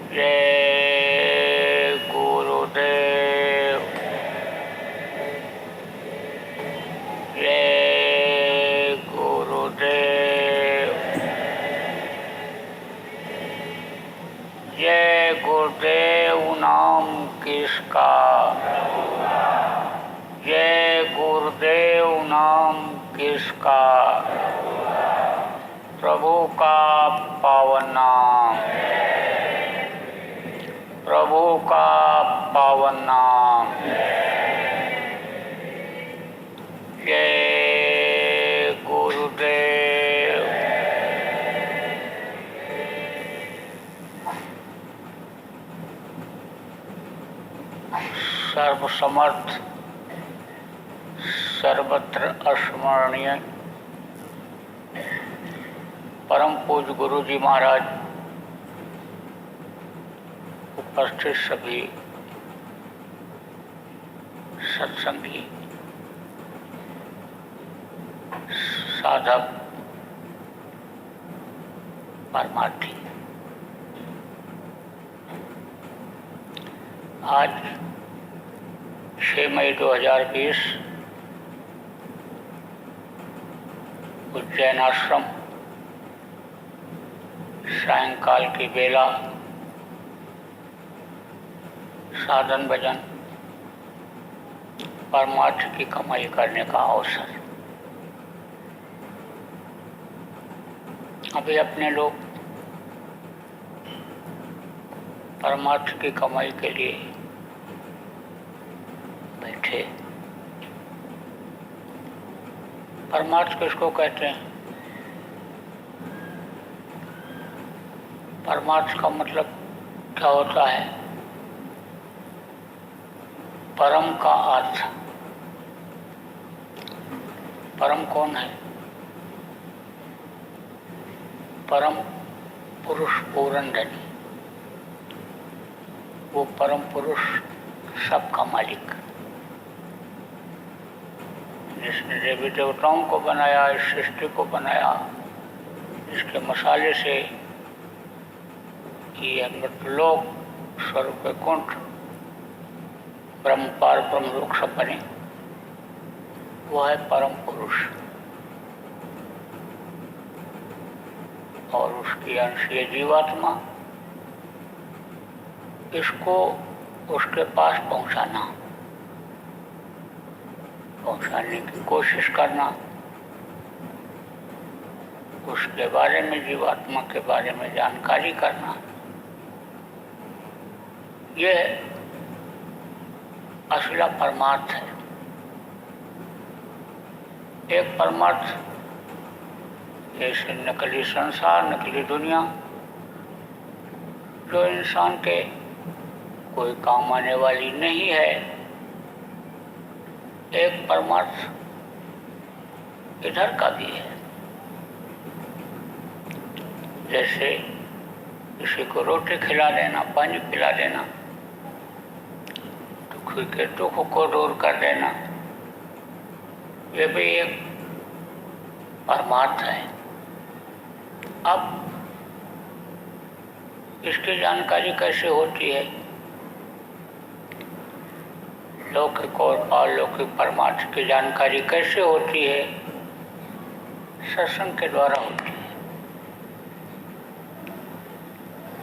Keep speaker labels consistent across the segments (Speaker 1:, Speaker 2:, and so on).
Speaker 1: जय गुरुदेव। जय गुरुदेव। जय गुरुदेव नाम किसका, जय गुरुदेव नाम किसका, प्रभु का पावन नाम, प्रभु का पावन नाम। जय गुरुदेव। सर्वसमर्थ, सर्वत्र अस्मरणीय परम पूज्य गुरु जी महाराज, उपस्थित सभी सत्संगी, साधक, परमार्थी, आज 6 मई 2020 उज्जैन आश्रम, सायंकाल की बेला, साधन भजन, परमार्थ की कमाई करने का अवसर। अभी अपने लोग परमार्थ की कमाई के लिए बैठे। परमार्थ किसको कहते हैं? परमार्थ का मतलब क्या होता है? परम का अर्थ। परम कौन है? परम पुरुष पूरनधनी, वो परम पुरुष सबका मालिक, जिसने देवी देवताओं को बनाया, इस सृष्टि को बनाया, इसके मसाले से ये अमृतलोक, स्वरूप कुंठ, ब्रह्म पार ब्रह्म लोक सब बने, वह है परम पुरुष। और उसकी अंश ये जीवात्मा, इसको उसके पास पहुंचाने की कोशिश करना, उसके बारे में, जीवात्मा के बारे में जानकारी करना, यह असला परमार्थ है। एक परमार्थ जैसे नकली संसार, नकली दुनिया, जो इंसान के कोई काम आने वाली नहीं है। एक परमार्थ इधर का भी है। जैसे किसी को रोटी खिला देना, पानी पिला देना, दुखी के दुख को दूर कर देना, ये भी एक परमार्थ है। अब इसकी जानकारी कैसे होती है? लौकिक और अलौकिक परमार्थ की जानकारी कैसे होती है? सत्संग के द्वारा होती है।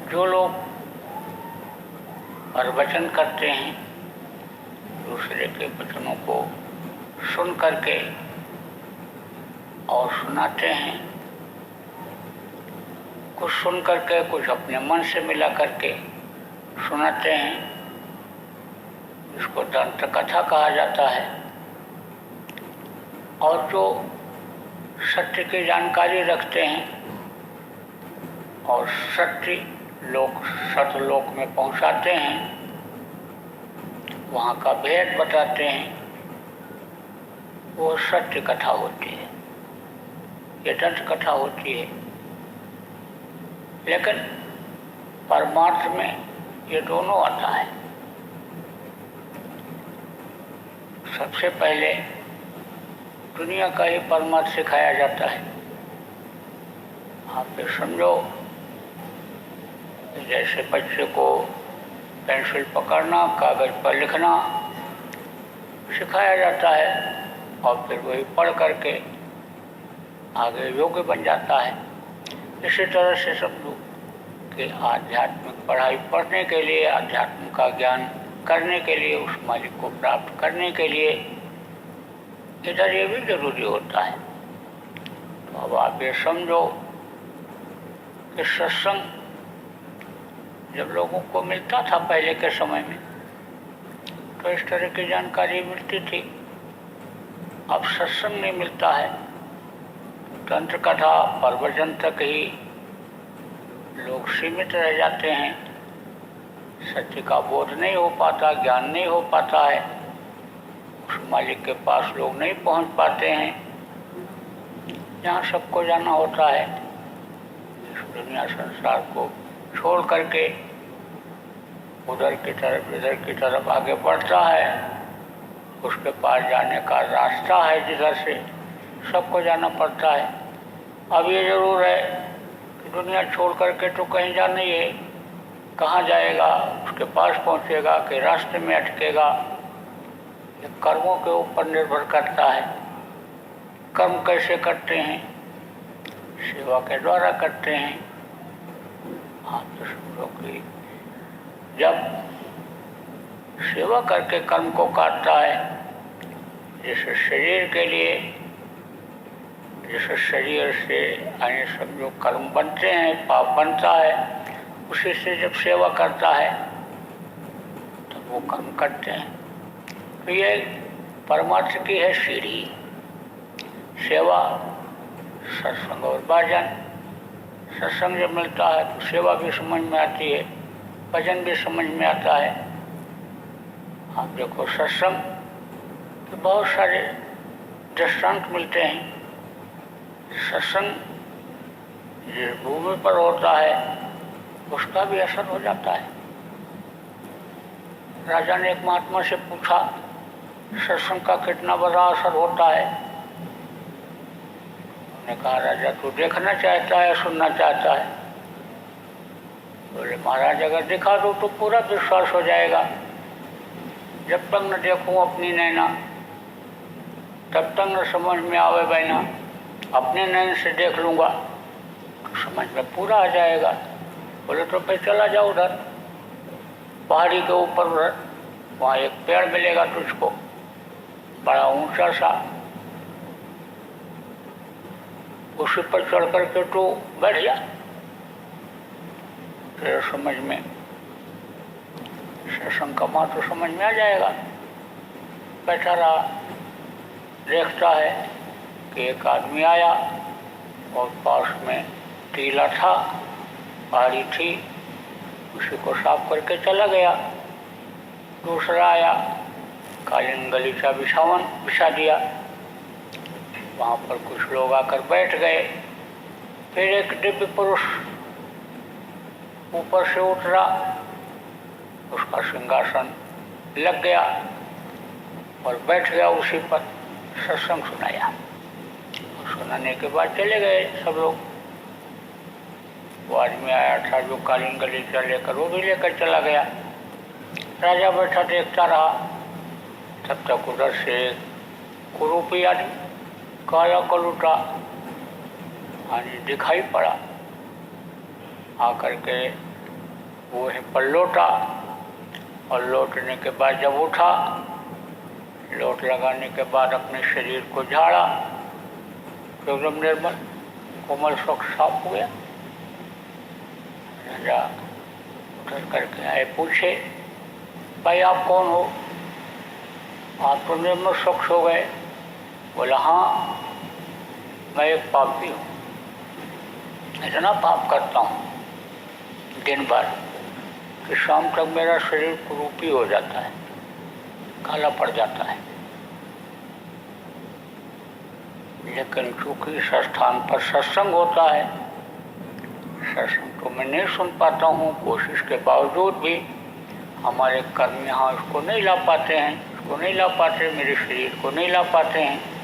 Speaker 1: जो लोग प्रवचन करते हैं, दूसरे के वचनों को सुन करके और सुनाते हैं, कुछ सुन करके, कुछ अपने मन से मिला करके सुनाते हैं, इसको दंत कथा कहा जाता है। और जो सत्य की जानकारी रखते हैं और सतलोक में पहुंचाते हैं, वहाँ का भेद बताते हैं, वो सत्य कथा होती है, ये दंत कथा होती है। लेकिन परमार्थ में ये दोनों आता है। सबसे पहले दुनिया का ही परमार्थ सिखाया जाता है। आप ये समझो, जैसे बच्चे को पेंसिल पकड़ना, कागज पर लिखना सिखाया जाता है और फिर वही पढ़ करके आगे योग्य बन जाता है। इसी तरह से समझो कि आध्यात्मिक पढ़ाई पढ़ने के लिए, आध्यात्म का ज्ञान करने के लिए, उस मालिक को प्राप्त करने के लिए इधर ये भी जरूरी होता है। तो अब आप ये समझो कि सत्संग जब लोगों को मिलता था पहले के समय में तो इस तरह की जानकारी मिलती थी। अब सत्संग नहीं मिलता है, तंत्र कथा प्रवचन तक ही लोग सीमित रह जाते हैं। सत्य का बोध नहीं हो पाता, ज्ञान नहीं हो पाता है, उस मालिक के पास लोग नहीं पहुंच पाते हैं जहाँ सबको जाना होता है। इस दुनिया संसार को छोड़ करके उधर की तरफ इधर की तरफ आगे बढ़ता है, उसके पास जाने का रास्ता है जिधर से सबको जाना पड़ता है। अब ये जरूर है कि दुनिया छोड़ करके तो कहीं जाना ही है, कहाँ जाएगा, उसके पास पहुँचेगा कि रास्ते में अटकेगा, ये कर्मों के ऊपर निर्भर करता है। कर्म कैसे करते हैं? सेवा के द्वारा करते हैं। आप तो समझो कि जब सेवा करके कर्म को काटता है, जैसे शरीर के लिए, जैसे शरीर से अन्य समझो कर्म बनते हैं, पाप बनता है, उसी से जब सेवा करता है तो वो कर्म करते हैं। तो ये परमार्थ की है सीढ़ी, सेवा, सत्संग और भजन। सत्संग जब मिलता है तो सेवा भी समझ में आती है, भजन भी समझ में आता है। आप देखो सत्संग के बहुत सारे दृष्टांत मिलते हैं। सत्संग जिस भूमि पर होता है उसका भी असर हो जाता है। राजा ने एक महात्मा से पूछा सत्संग का कितना बड़ा असर होता है। उन्होंने कहा राजा तू देखना चाहता है, सुनना चाहता है? बोले महाराज अगर दिखा दो तो पूरा विश्वास हो जाएगा। जब तक न देखूं अपनी नैना तब तक न समझ में आवे बहना, अपने नैन से देख लूँगा तो समझ में पूरा आ जाएगा। बोले तो फिर चला जाओ उधर पहाड़ी के ऊपर, उधर वहाँ एक पेड़ मिलेगा तुझको बड़ा ऊंचा सा, उसी पर चढ़ करके तो बैठ जा, फिर समझ में सत्संग का महत्व समझ में आ जाएगा। बैठा रहा, देखता है कि एक आदमी आया और पास में टीला था, पहाड़ी थी, उसी को साफ करके चला गया। दूसरा आया, कालीन गलीचा बिछा दिया, वहाँ पर कुछ लोग आकर बैठ गए। फिर एक दिव्य पुरुष ऊपर से उतरा, उसका सिंहासन लग गया और बैठ गया उसी पर, सत्संग सुनाया। सुनाने के बाद चले गए सब लोग। वो आदमी आया था जो कालीन गलीचा लेकर, वो भी लेकर चला गया। राजा बैठा देखता रहा। तब तक उधर से कुरूपी आदमी, काला कलूटा आदमी दिखाई पड़ा। आकर के वो वहीं पर लौटा और लौटने के बाद जब उठा, लौट लगाने के बाद अपने शरीर को झाड़ा तो एकदम निर्मल कोमल स्वच्छ साफ हो गया। राजा उतर करके आए, पूछे भाई आप कौन हो? आप तो निर्मल स्वच्छ हो गए। बोला हाँ मैं एक पापी हूँ, इतना पाप करता हूँ दिन भर कि शाम तक मेरा शरीर कुरूपी हो जाता है, काला पड़ जाता है। लेकिन चूंकि इस स्थान पर सत्संग होता है, सत्संग तो मैं नहीं सुन पाता हूँ, कोशिश के बावजूद भी हमारे कर्म यहाँ उसको नहीं ला पाते हैं, उसको नहीं ला पाते, मेरे शरीर को नहीं ला पाते हैं।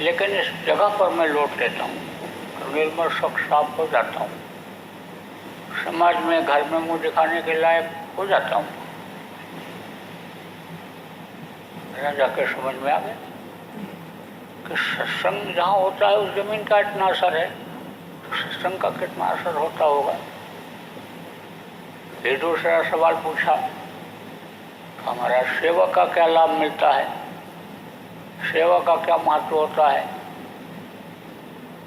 Speaker 1: लेकिन इस जगह पर मैं लौट लेता हूँ तो निर्मल स्वच्छ साफ हो जाता हूँ। समाज में, घर में मुंह दिखाने के लायक हो जाता हूँ। मेरा जाकर समझ में आ गया कि सत्संग जहाँ होता है उस जमीन का इतना असर है, तो सत्संग का कितना असर होता होगा। फिर दूसरा सवाल पूछा, हमारा सेवा का क्या लाभ मिलता है, सेवा का क्या महत्व होता है।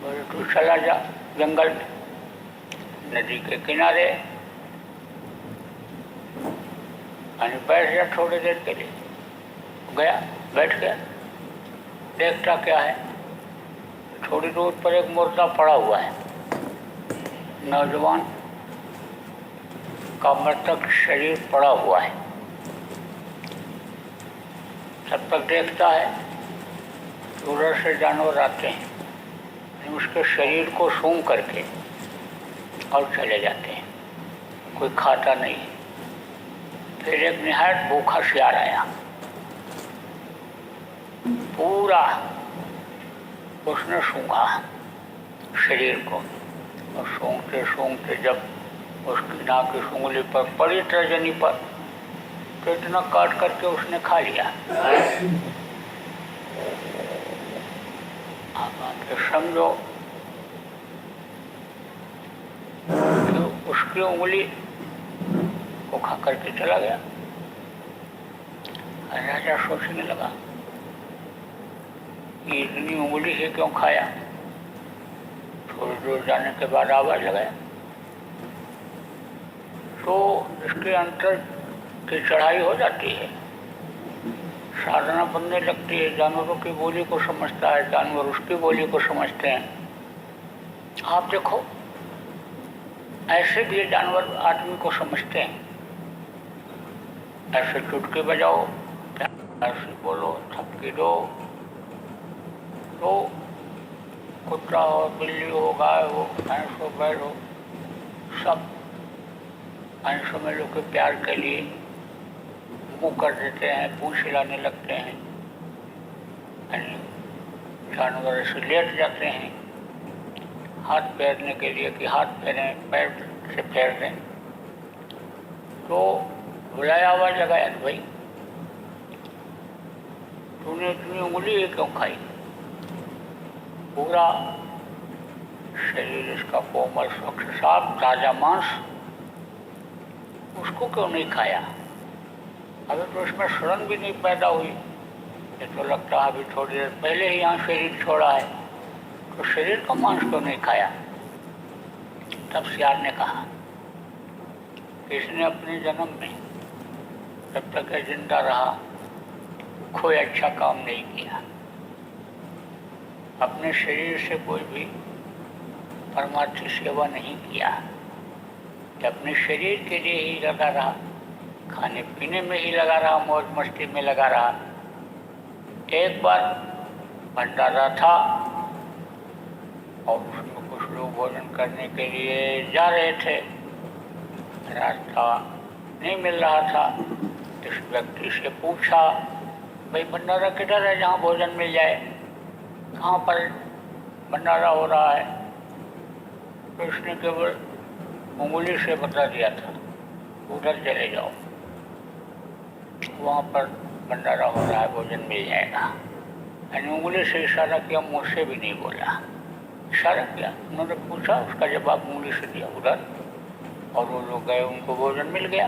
Speaker 1: बोले तू चला जा जंगल में, नदी के किनारे, यानी बैठ जा थोड़ी देर के लिए। गया, बैठ गया, देखता क्या है, थोड़ी दूर पर एक मुर्दा पड़ा हुआ है, नौजवान का मृतक शरीर पड़ा हुआ है। तब तक देखता है उधर से जानवर आते हैं, उसके शरीर को सूंघ करके और चले जाते हैं, कोई खाता नहीं। फिर एक निहायत भूखा शियार आया, पूरा उसने सूंघा शरीर को, और सूंघते सूंघते जब उसकी नाक की उंगली पर पड़ी तर्जनी पर, तो इतना काट करके उसने खा लिया। आप समझो तो उसकी उंगली को खा करके चला गया। राजा सोचने लगा कि इतनी उंगली से क्यों खाया। थोड़ी दूर जाने के बाद आवाज लगाया तो इसके अंतर की चढ़ाई हो जाती है, साधना बनने लगती है, जानवरों की बोली को समझता है, जानवर उसकी बोली को समझते हैं। आप देखो ऐसे भी जानवर आदमी को समझते हैं, ऐसे चुटकी बजाओ, ऐसे बोलो, थपकी दो, तो कुत्ता हो, बिल्ली हो, गाय हो, भैंस हो, बैल हो, सब भैंसों में लोग के प्यार के लिए मुँह कर देते हैं, पूंछ हिलाने लगते हैं, जानवर ऐसे लेट जाते हैं हाथ फेरने के लिए कि हाथ फेरें, पैर से फेर दें। तो बुलाया, आवाज लगाया, भाई तूने इतनी उंगली क्यों खाई, पूरा शरीर इसका कोमल स्वच्छ साफ ताजा मांस, उसको क्यों नहीं खाया। अभी तो इसमें शरण भी नहीं पैदा हुई, ये तो लगता है अभी थोड़ी देर पहले ही यहाँ शरीर छोड़ा है, तो शरीर का मांस क्यों नहीं खाया। तब सियार ने कहा कि इसने अपने जन्म में जब तक ये जिंदा रहा कोई अच्छा काम नहीं किया, अपने शरीर से कोई भी परमार्थी सेवा नहीं किया, कि अपने शरीर के लिए ही लगा रहा, खाने पीने में ही लगा रहा, मौज मस्ती में लगा रहा। एक बार भंडारा था और उसमें कुछ लोग भोजन करने के लिए जा रहे थे, रास्ता नहीं मिल रहा था। इस व्यक्ति से पूछा, भाई भंडारा किधर है जहाँ भोजन मिल जाए, कहाँ पर भंडारा हो रहा है। तो उसने केवल उंगली से बता दिया था, उधर चले जाओ, वहाँ पर भंडारा हो रहा है, भोजन मिल जाएगा। यानी उंगली से इशारा किया, मुझसे भी नहीं बोला, इशारा किया। उन्होंने पूछा, उसका जवाब उंगली से दिया उधर, और वो लोग गए, उनको भोजन मिल गया।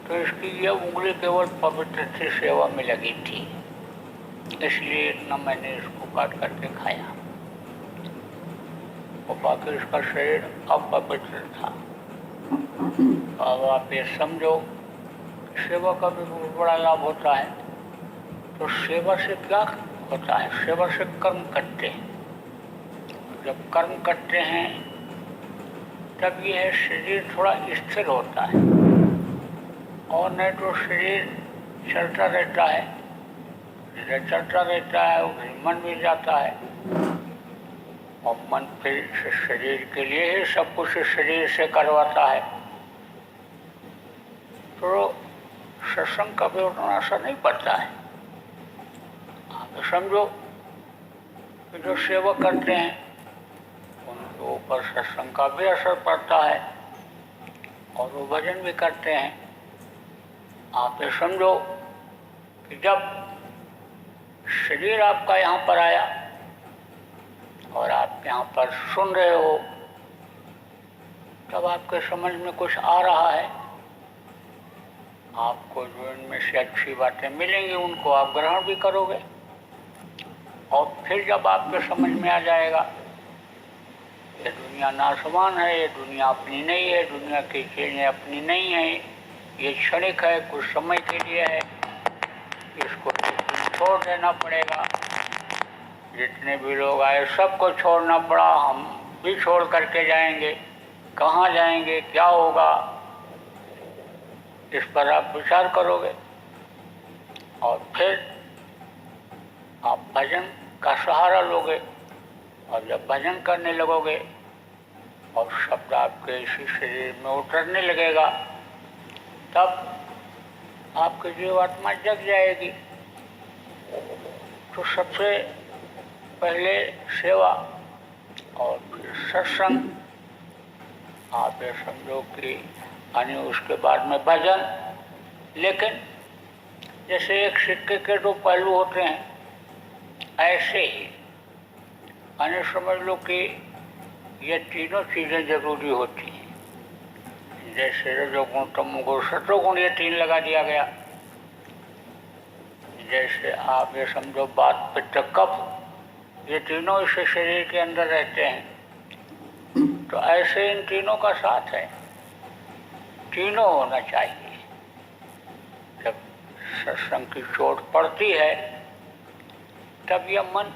Speaker 1: तो इसकी यह उंगली केवल पवित्र थी, सेवा में लगी थी, इसलिए इतना मैंने इसको काट करके खाया, और बाकी इसका शरीर अपवित्र था। अब आप ये समझो, सेवा का भी बहुत बड़ा लाभ होता है। तो सेवा से क्या होता है, सेवा से कर्म करते हैं, जब कर्म करते हैं तब यह शरीर थोड़ा स्थिर होता है, और नहीं तो शरीर चलता रहता है, चलता रहता है, मन भी जाता है, और मन फिर शरीर के लिए ही सब कुछ शरीर से करवाता है। तो सत्संग का भी उतना असर नहीं पड़ता है। आप समझो कि जो सेवा करते हैं के ऊपर सत्संग का भी असर पड़ता है और वो भजन भी करते हैं। आप ये समझो कि जब शरीर आपका यहाँ पर आया और आप यहाँ पर सुन रहे हो, तब आपके समझ में कुछ आ रहा है। आपको जो इनमें से अच्छी बातें मिलेंगी उनको आप ग्रहण भी करोगे, और फिर जब आपके समझ में आ जाएगा ये दुनिया नासमान है, ये दुनिया अपनी नहीं है, दुनिया की चीज़ें अपनी नहीं है, ये क्षणिक है, कुछ समय के लिए है, इसको छोड़ देना पड़ेगा। जितने भी लोग आए सबको छोड़ना पड़ा, हम भी छोड़ करके जाएंगे, कहाँ जाएंगे, क्या होगा, इस पर आप विचार करोगे और फिर आप भजन का सहारा लोगे। और जब भजन करने लगोगे और शब्द आपके इसी शरीर में उतरने लगेगा, तब आपकी जीवात्मा जग जाएगी। तो सबसे पहले सेवा और फिर सत्संग, आप ये समझो कि यानी उसके बाद में भजन। लेकिन जैसे एक सिक्के के दो पहलू होते हैं, ऐसे ही यानी समझ लो कि ये तीनों चीज़ें जरूरी होती हैं। जैसे रजोगुण, तमोगुण, सत्वगुण, ये तीन लगा दिया गया। जैसे आप ये समझो बात, पित्त, कफ, ये तीनों इस शरीर के अंदर रहते हैं, तो ऐसे इन तीनों का साथ है, तीनों होना चाहिए। जब सत्संग की चोट पड़ती है तब यह मन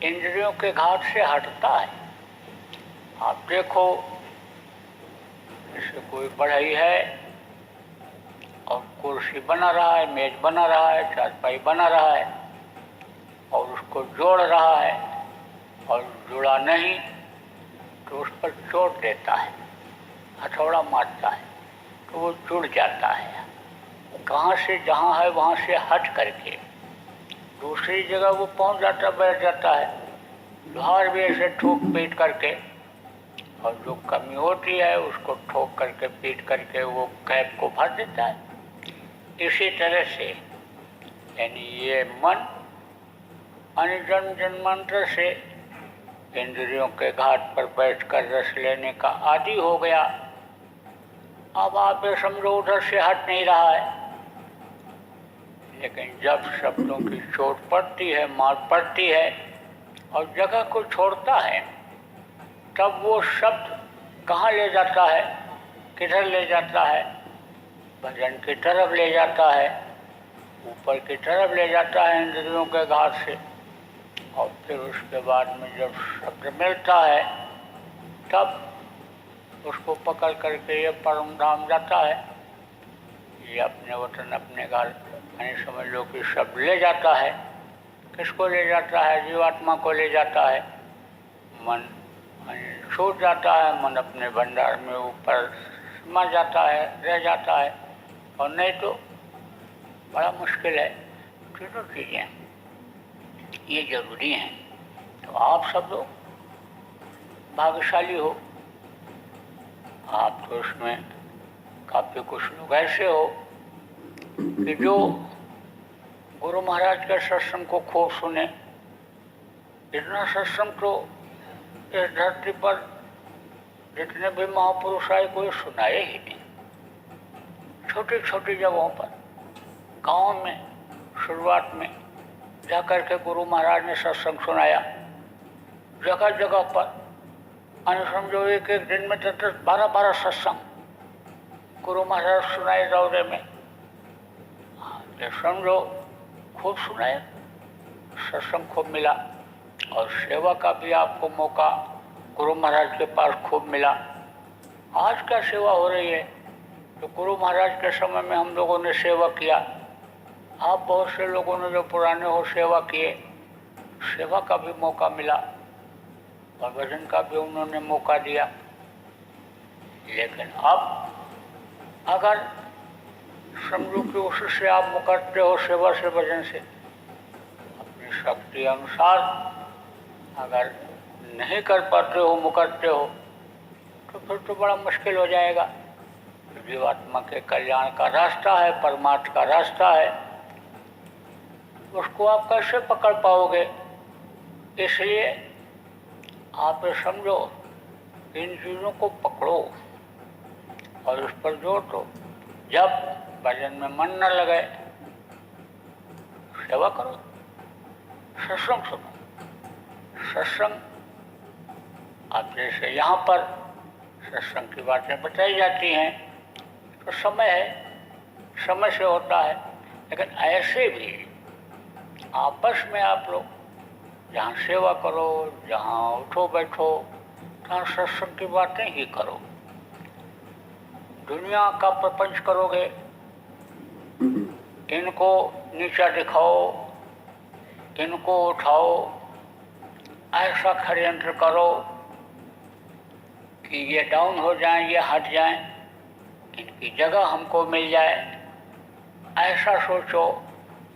Speaker 1: इंद्रियों के घाट से हटता है। आप देखो, जैसे कोई बढ़ई है और कुर्सी बना रहा है, मेज बना रहा है, चारपाई बना रहा है और उसको जोड़ रहा है और जुड़ा नहीं तो उस पर चोट देता है, हथौड़ा मारता है तो वो जुड़ जाता है। कहाँ से, जहाँ है वहाँ से हट करके दूसरी जगह वो पहुँच जाता, बैठ जाता है। लोहार भी ऐसे ठोक पीट करके, और जो कमी होती है उसको ठोक करके पीट करके वो गैप को भर देता है। इसी तरह से यानी ये मन जन्म जन्मांतर से इंद्रियों के घाट पर बैठकर रस लेने का आदी हो गया। अब आप ये समझो उधर से हट नहीं रहा है। लेकिन जब शब्दों की चोट पड़ती है, मार पड़ती है और जगह को छोड़ता है, तब वो शब्द कहाँ ले जाता है, किधर ले जाता है? भजन की तरफ ले जाता है, ऊपर की तरफ ले जाता है इंद्रियों के घाट से। और फिर उसके बाद में जब शब्द मिलता है तब उसको पकड़ करके ये परम धाम जाता है। ये अपने वतन, अपने घर, यानी समझ लो कि शब्द ले जाता है। किसको ले जाता है? जीवात्मा को ले जाता है। मन छूट जाता है, मन अपने भंडार में ऊपर समा जाता है, रह जाता है, और नहीं तो बड़ा मुश्किल है। तीनों चीज़ें ये जरूरी हैं। तो आप सब लोग भाग्यशाली हो, आप तो उसमें काफ़ी कुछ लोग ऐसे हो कि जो गुरु महाराज के सत्संग को खूब सुने। इतना सत्संग तो इस धरती पर जितने भी महापुरुष आए कोई सुनाए ही नहीं। छोटी छोटी जगहों पर, गाँव में शुरुआत में जाकर के गुरु महाराज ने सत्संग सुनाया। जगह जगह पर समझो एक एक दिन में 10-12 सत्संग गुरु महाराज सुनाए दौरे में। समझो खूब सुनाए, सत्संग खूब मिला और सेवा का भी आपको मौका गुरु महाराज के पास खूब मिला। आज क्या सेवा हो रही है? तो गुरु महाराज के समय में हम लोगों ने सेवा किया। आप बहुत से लोगों ने जो पुराने हो सेवा किए, सेवा का भी मौका मिला और भजन का भी उन्होंने मौका दिया। लेकिन अब अगर समझो कि उससे आप मुकरते हो, सेवा से, भजन से, अपनी शक्ति अनुसार अगर नहीं कर पाते हो, मुकरते हो, तो फिर तो बड़ा मुश्किल हो जाएगा। जीवात्मा के कल्याण का रास्ता है, परमार्थ का रास्ता है, उसको आप कैसे पकड़ पाओगे? इसलिए आप ये समझो, इन चीज़ों को पकड़ो और उस पर जोर दो। जब भजन में मन न लगे, सेवा करो, सत्संग सुनो। सत्संग आप जैसे यहाँ पर सत्संग की बातें बताई जाती हैं, तो समय है, समय से होता है। लेकिन ऐसे भी आपस में आप लोग जहाँ सेवा करो, जहाँ उठो बैठो, तहाँ सत्संग की बातें ही करो। दुनिया का प्रपंच करोगे, इनको नीचा दिखाओ, इनको उठाओ, ऐसा षड्यंत्र करो कि ये डाउन हो जाएं, ये हट जाएं, इनकी जगह हमको मिल जाए, ऐसा सोचो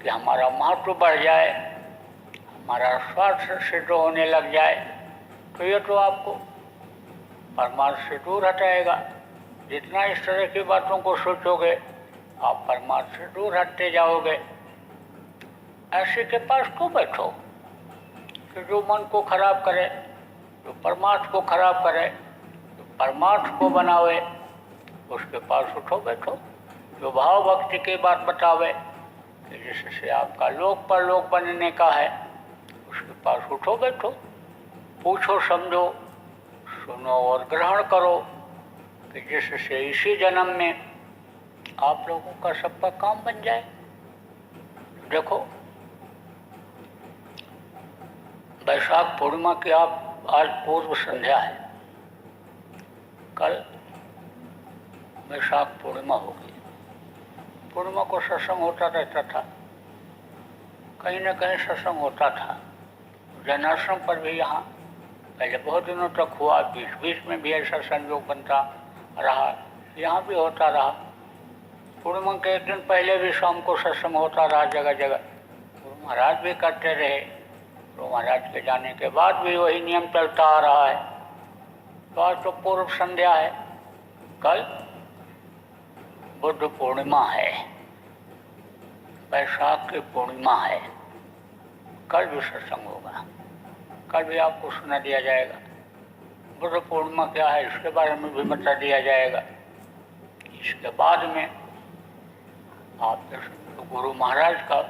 Speaker 1: कि हमारा महत्व बढ़ जाए, हमारा स्वार्थ सिद्ध होने लग जाए, तो ये तो आपको परमार्थ से दूर हटाएगा। जितना इस तरह की बातों को सोचोगे, आप परमार्थ से दूर हटते जाओगे। ऐसे के पास क्यों बैठो कि जो मन को खराब करे, जो परमार्थ को खराब करे, जो परमार्थ को बनावे, उसके पास उठो बैठो। जो भाव भक्ति की बात बतावे कि जिससे आपका लोक परलोक बनने का है, उसके पास उठो बैठो, पूछो, समझो, सुनो और ग्रहण करो कि जिससे इसी जन्म में आप लोगों का सबका काम बन जाए। देखो, वैशाख पूर्णिमा की आप आज पूर्व संध्या है, कल वैशाख पूर्णिमा होगी। पूर्णिमा को सत्संग होता रहता था, कहीं न कहीं सत्संग होता था। जन्माश्रम पर भी यहाँ पहले बहुत दिनों तक हुआ, बीच बीच में भी ऐसा संयोग बनता रहा, यहाँ भी होता रहा। पूर्णिमा के एक दिन पहले भी शाम को सत्संग होता रहा जगह जगह। गुरु महाराज भी करते रहे, गुरु महाराज के जाने के बाद भी वही नियम चलता आ रहा है। तो आज तो पूर्व संध्या है, कल बुद्ध पूर्णिमा है, वैशाख की पूर्णिमा है, कल भी सत्संग होगा, कल भी आपको सुना दिया जाएगा। बुद्ध पूर्णिमा क्या है इसके बारे में भी बता दिया जाएगा। इसके बाद में आप तो गुरु महाराज का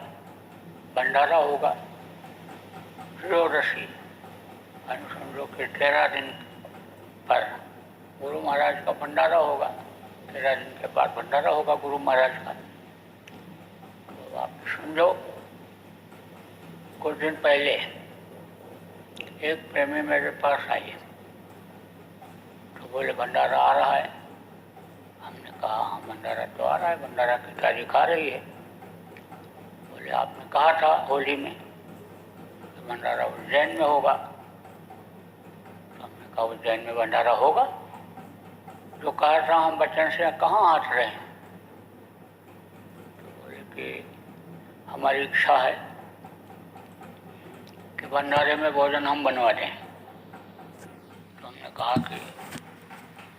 Speaker 1: भंडारा होगा, त्रयोदशी, समझो कि 13 दिन पर गुरु महाराज का भंडारा होगा। 13 दिन के बाद भंडारा होगा गुरु महाराज का। तो आप समझो, कुछ दिन पहले एक प्रेमी मेरे पास आई, तो बोले भंडारा आ रहा है। हमने कहा हाँ भंडारा तो आ रहा है, भंडारा की तारीख आ रही है। बोले आपने कहा था होली में तो भंडारा उज्जैन में होगा। तो हमने कहा उज्जैन में भंडारा होगा, जो कहा था हम बचन से कहाँ हट रहे हैं। तो बोले कि हमारी इच्छा है कि भंडारे में भोजन हम बनवा दें। तो हमने कहा कि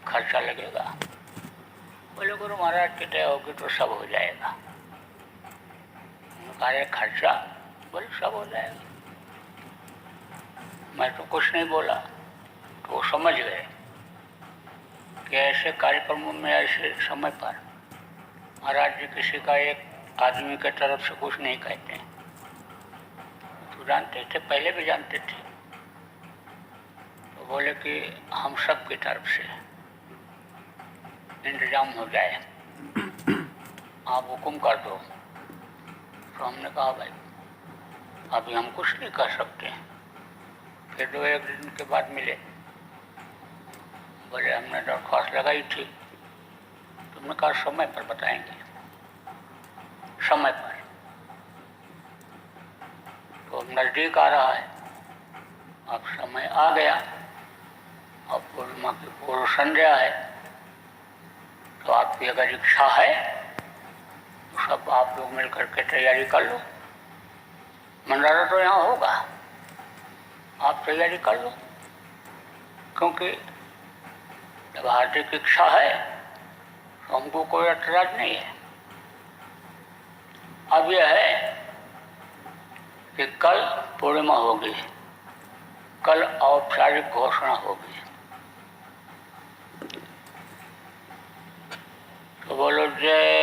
Speaker 1: खर्चा लगेगा। बोले गुरु महाराज की दया होगी तो सब हो जाएगा। हमने कहा खर्चा, बोले सब हो जाएगा। मैं तो कुछ नहीं बोला, तो वो समझ गए कि ऐसे कार्यक्रमों में ऐसे समय पर महाराज जी किसी का एक आदमी के तरफ से कुछ नहीं कहते हैं। तो जानते थे, पहले भी जानते थे। तो बोले कि हम सब की तरफ से इंतजाम हो जाए, आप हुक्म कर दो। तो हमने कहा भाई अभी हम कुछ नहीं कर सकते। फिर 2-1 दिन के बाद मिले, बोले हमने दरख्वास्त लगाई थी। तुमने कहा समय पर बताएंगे, समय पर। तो नज़दीक आ रहा है, अब समय आ गया, अब पूर्णिमा की पूर्व संध्या है। तो आपकी अगर इच्छा है तो सब आप लोग मिलकर के तैयारी कर लो। भंडारा तो यहाँ होगा, आप तैयारी कर लो। क्योंकि जब हार्दिक इच्छा है तो हमको कोई ऐतराज नहीं है। अब यह है कि कल पूर्णिमा होगी, कल औपचारिक घोषणा होगी, तो बोलो जय